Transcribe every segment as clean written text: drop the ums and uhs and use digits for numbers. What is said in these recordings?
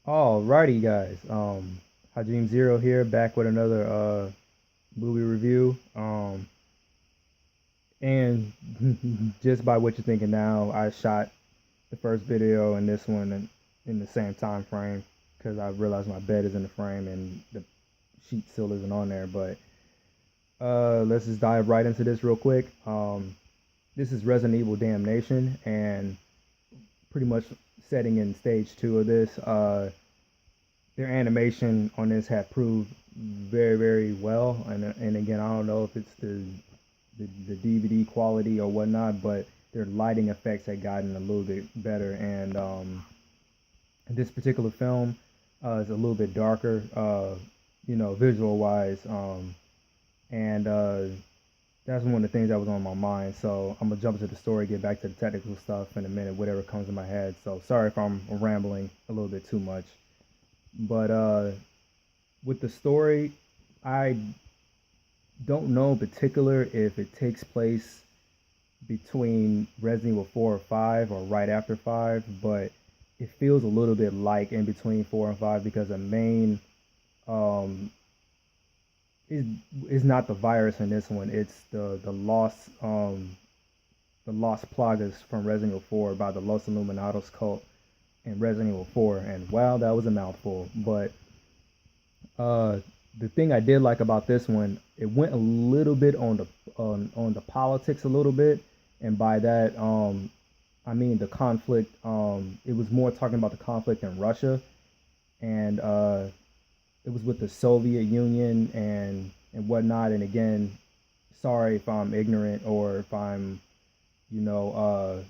Alrighty, guys. Hajime Zero here, back with another movie review. And just by what you're thinking now, I shot the first video and this one in the same time frame because I realized my bed is in the frame and the sheet still isn't on there. But let's just dive right into this real quick. This is Resident Evil Damnation, and pretty much setting in stage two of this. Their animation on this had proved very, very well. And again, I don't know if it's the DVD quality or whatnot, but their lighting effects had gotten a little bit better. And this particular film is a little bit darker, visual wise. And That's one of the things that was on my mind. So I'm gonna jump into the story, get back to the technical stuff in a minute, whatever comes in my head. So sorry if I'm rambling a little bit too much. But with the story, I don't know in particular if it takes place between Resident Evil 4 or 5 or right after 5, but it feels a little bit like in between 4 and 5 because the main um is not the virus in this one. It's the lost plagas from Resident Evil 4 by the Los Illuminados cult in Resident Evil 4. And wow, that was a mouthful. But uh, the thing I did like about this one, it went a little bit on the politics a little bit, and by that I mean the conflict. It was more talking about the conflict in Russia, and it was with the Soviet Union and whatnot. And again, sorry if I'm ignorant or if I'm you know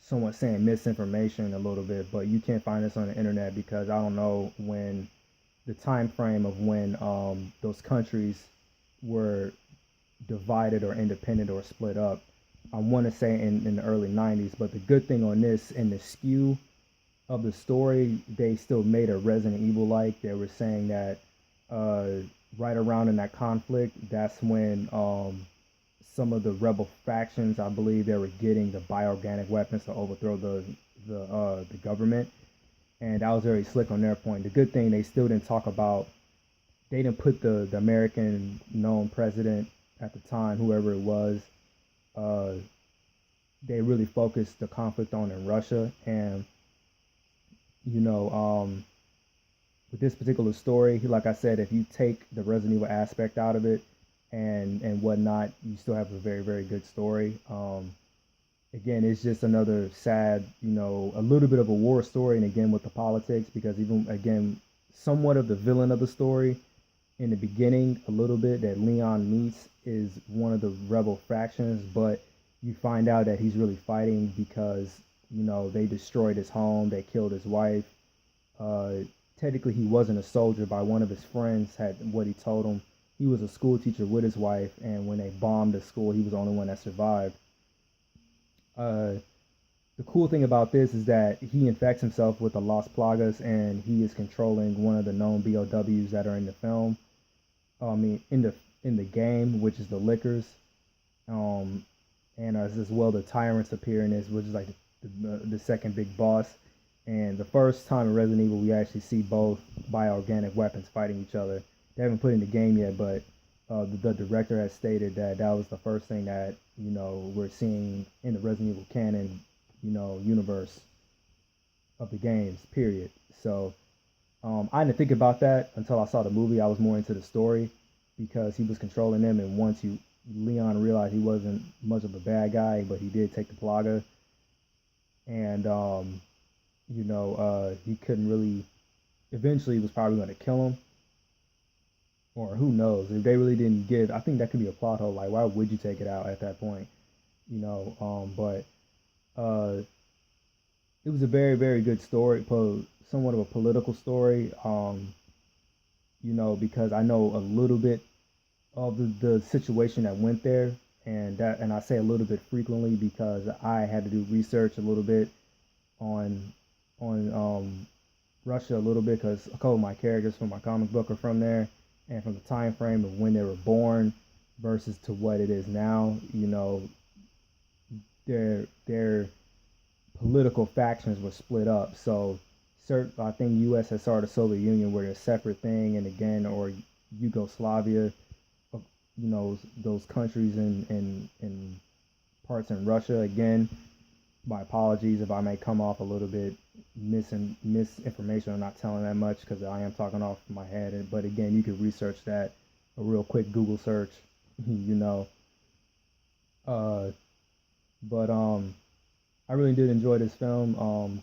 somewhat saying misinformation a little bit, but you can't find this on the internet because I don't know when the time frame of when those countries were divided or independent or split up. I want to say in the early 90s, but the good thing on this, in the skew of the story, they still made a Resident Evil like. They were saying that uh, right around in that conflict, that's when some of the rebel factions, I believe, they were getting the bioorganic weapons to overthrow the government, and that was very slick on their point. The good thing they still didn't talk about. They didn't put the American known president at the time, whoever it was. Uh, they really focused the conflict on in Russia, and you know, with this particular story, like I said, if you take the Resident Evil aspect out of it and whatnot, you still have a very, very good story. Again, it's just another sad, a little bit of a war story, and again with the politics, because even again, somewhat of the villain of the story in the beginning, a little bit that Leon meets is one of the rebel factions, but you find out that he's really fighting because they destroyed his home, they killed his wife. Uh, Technically, he wasn't a soldier. By one of his friends had what he told him. He was a school teacher with his wife, and when they bombed the school, he was the only one that survived. Uh, the cool thing about this is that he infects himself with the Lost Plagas, and he is controlling one of the known BOWs that are in the film. I mean, in the game, which is the Lickers, um, and as well the Tyrants appear in this, which is like the second big boss. And the first time in Resident Evil, we actually see both bioorganic weapons fighting each other. They haven't put it in the game yet, but the director has stated that that was the first thing that we're seeing in the Resident Evil canon, universe of the games. Period. So I didn't think about that until I saw the movie. I was more into the story because he was controlling them, and once Leon realized he wasn't much of a bad guy, but he did take the Plaga, and he couldn't really. Eventually, he was probably going to kill him, or who knows? If they really didn't give, I think that could be a plot hole. Like, why would you take it out at that point? But uh, it was a very, very good story, somewhat of a political story. Because I know a little bit of the situation that went there, and I say a little bit frequently because I had to do research a little bit on Russia a little bit because a couple of my characters from my comic book are from there, and from the time frame of when they were born versus to what it is now. Their political factions were split up. So I think USSR, the Soviet Union, were a separate thing, and again, or Yugoslavia, those countries in parts in Russia. Again, my apologies if I may come off a little bit misinformation. I'm not telling that much because I am talking off my head. But again, you could research that, a real quick Google search, you know. Uh, but I really did enjoy this film.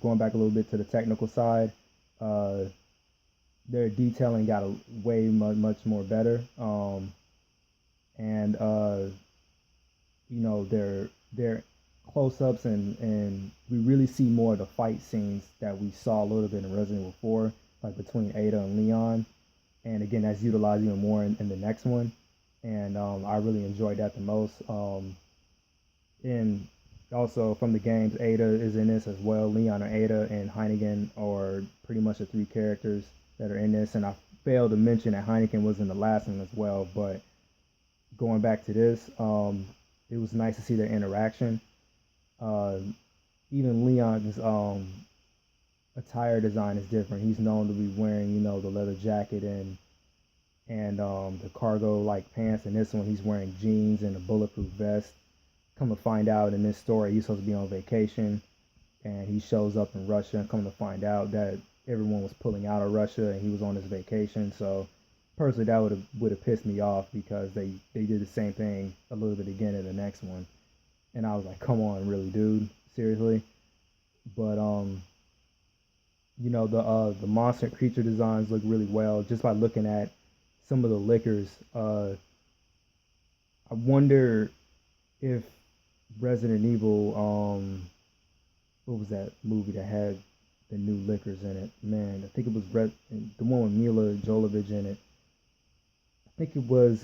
Going back a little bit to the technical side, uh, their detailing got way much more better. And their close-ups and we really see more of the fight scenes that we saw a little bit in Resident Evil 4, like between Ada and Leon. And again, that's utilized even more in the next one. And I really enjoyed that the most. And also from the games, Ada is in this as well. Leon and Ada and Heineken are pretty much the three characters that are in this. And I failed to mention that Heineken was in the last one as well. But going back to this, it was nice to see their interaction. Uh, Even Leon's attire design is different. He's known to be wearing, the leather jacket and the cargo like pants. And this one, he's wearing jeans and a bulletproof vest. Come to find out in this story, he's supposed to be on vacation, and he shows up in Russia. And come to find out that everyone was pulling out of Russia, and he was on his vacation. So personally, that would have pissed me off because they did the same thing a little bit again in the next one, and I was like, come on, really, dude, seriously. But the monster creature designs look really well just by looking at some of the liquors. I wonder if Resident Evil, what was that movie that had the new liquors in it? Man, I think it was the one with Mila Jovovich in it. I think it was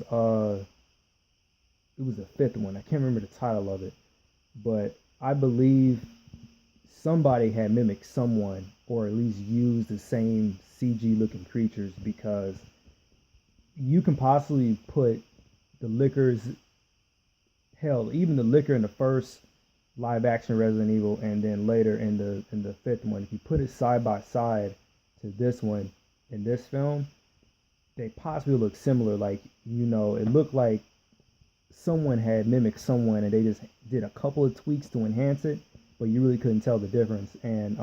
the fifth one. I can't remember the title of it, but I believe somebody had mimicked someone or at least used the same CG looking creatures, because you can possibly put the liquors, hell, even the liquor in the first live action Resident Evil and then later in the fifth one, if you put it side by side to this one in this film, they possibly look similar. Like, it looked like someone had mimicked someone and they just did a couple of tweaks to enhance it, but you really couldn't tell the difference. And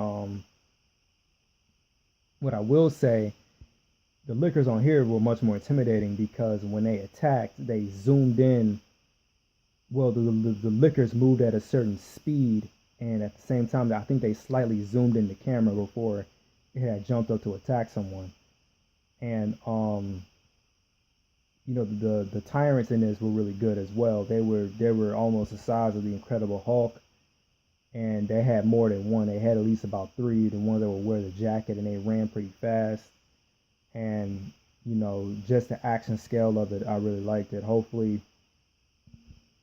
what I will say, the liquors on here were much more intimidating because when they attacked, they zoomed in. Well, the liquors moved at a certain speed, and at the same time, I think they slightly zoomed in the camera before it had jumped up to attack someone. And the tyrants in this were really good as well. They were almost the size of the Incredible Hulk, and they had more than one. They had at least about three. The ones that would wear the jacket, and they ran pretty fast. And just the action scale of it, I really liked it. Hopefully,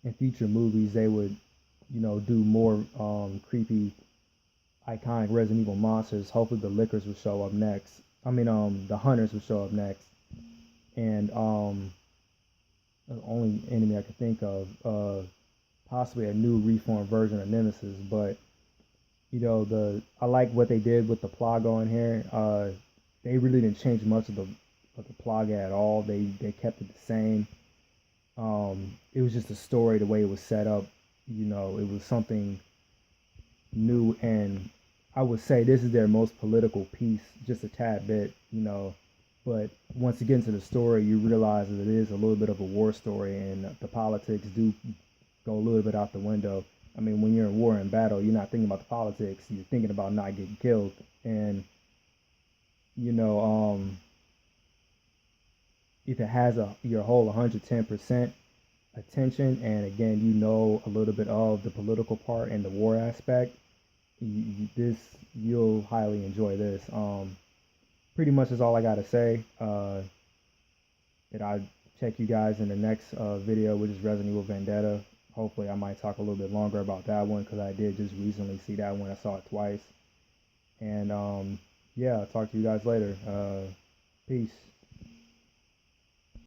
in future movies, they would, do more creepy, iconic Resident Evil monsters. Hopefully, the liquors will show up next. I mean, the hunters will show up next. And the only enemy I could think of, possibly a new reformed version of Nemesis. But I like what they did with the Plaga in here. They really didn't change much of the Plaga at all. They kept it the same. It was just a story, the way it was set up. It was something new, and I would say this is their most political piece, just a tad bit. But once you get into the story, you realize that it is a little bit of a war story, and the politics do go a little bit out the window. I mean, when you're in war and battle, you're not thinking about the politics. You're thinking about not getting killed. And if it has your whole 110% attention, and again, a little bit of the political part and the war aspect, you'll highly enjoy this. Pretty much is all I gotta say. And I'll check you guys in the next video, which is Resident Evil Vendetta. Hopefully, I might talk a little bit longer about that one because I did just recently see that one. I saw it twice. And yeah, I'll talk to you guys later. Peace.